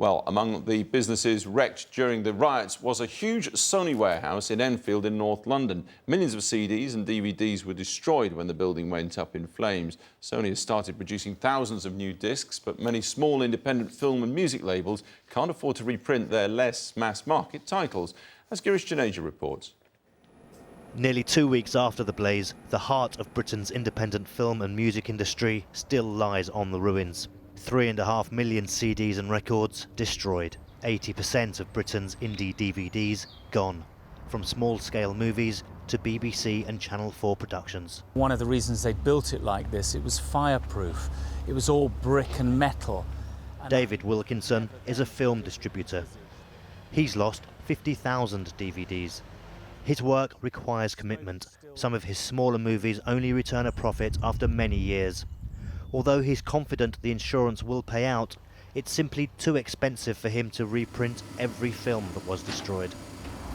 Well, among the businesses wrecked during the riots was a huge Sony warehouse in Enfield in North London. Millions of CDs and DVDs were destroyed when the building went up in flames. Sony has started producing thousands of new discs, but many small independent film and music labels can't afford to reprint their less mass-market titles, as Girish Juneja reports. Nearly 2 weeks after the blaze, the heart of Britain's independent film and music industry still lies on the ruins. 3.5 million CDs and records destroyed. 80% of Britain's indie DVDs gone. From small-scale movies to BBC and Channel 4 productions. One of the reasons they built it like this, it was fireproof. It was all brick and metal. David Wilkinson is a film distributor. He's lost 50,000 DVDs. His work requires commitment. Some of his smaller movies only return a profit after many years. Although he's confident the insurance will pay out, it's simply too expensive for him to reprint every film that was destroyed.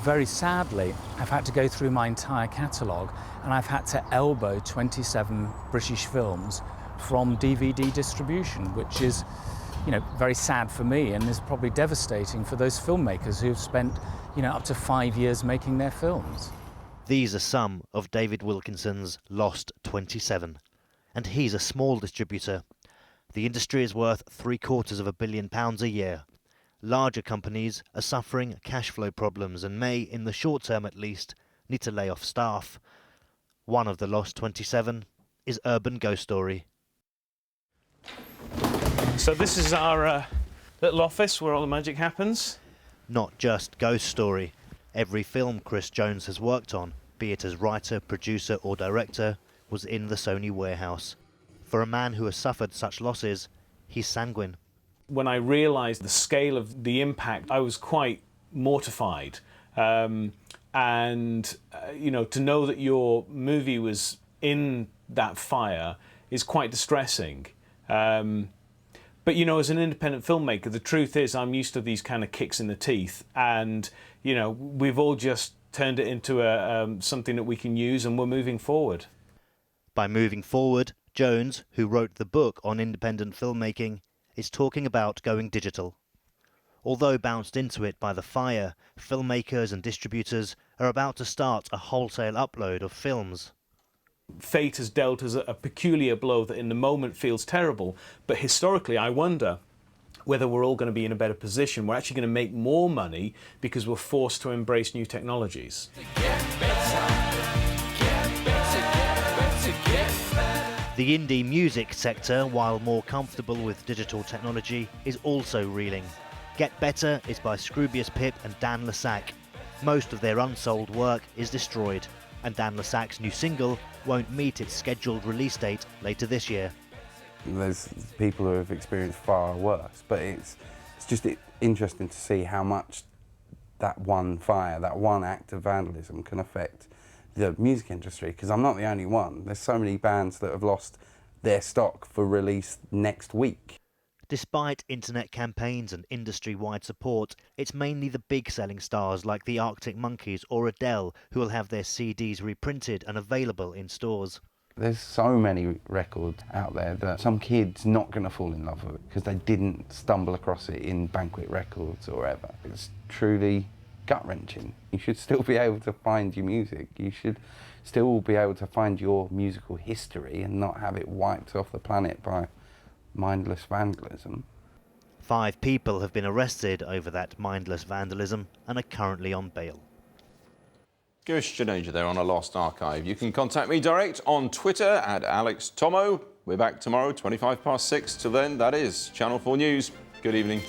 Very sadly, I've had to go through my entire catalogue and I've had to elbow 27 British films from DVD distribution, which is, very sad for me and is probably devastating for those filmmakers who've spent, up to 5 years making their films. These are some of David Wilkinson's lost 27. And he's a small distributor. The industry is worth £750 million a year. Larger companies are suffering cash flow problems and may, in the short term at least, need to lay off staff. One of the lost 27 is Urban Ghost Story. So this is our little office where all the magic happens. Not just Ghost Story. Every film Chris Jones has worked on, be it as writer, producer or director, was in the Sony warehouse. For a man who has suffered such losses, he's sanguine. When I realised the scale of the impact, I was quite mortified. To know that your movie was in that fire is quite distressing. But, as an independent filmmaker, the truth is I'm used to these kind of kicks in the teeth. And, we've all just turned it into something that we can use and we're moving forward. By moving forward, Jones, who wrote the book on independent filmmaking, is talking about going digital. Although bounced into it by the fire, filmmakers and distributors are about to start a wholesale upload of films. Fate has dealt us a peculiar blow that in the moment feels terrible, but historically I wonder whether we're all going to be in a better position. We're actually going to make more money because we're forced to embrace new technologies. The indie music sector, while more comfortable with digital technology, is also reeling. Get Better is by Scroobius Pip and Dan Lassac. Most of their unsold work is destroyed, and Dan Lassac's new single won't meet its scheduled release date later this year. There's people who have experienced far worse, but it's just interesting to see how much that one fire, that one act of vandalism can affect the music industry, because I'm not the only one. There's so many bands that have lost their stock for release next week. Despite internet campaigns and industry-wide support, it's mainly the big selling stars like the Arctic Monkeys or Adele who will have their CDs reprinted and available in stores. There's so many records out there that some kid's not going to fall in love with it because they didn't stumble across it in Banquet Records or whatever. It's truly gut-wrenching. You should still be able to find your music. You should still be able to find your musical history and not have it wiped off the planet by mindless vandalism. 5 people have been arrested over that mindless vandalism and are currently on bail. Girish Juneja there on A Lost Archive. You can contact me direct on Twitter at Alex Tomo. We're back tomorrow, 6:25. Till then, that is Channel 4 News. Good evening.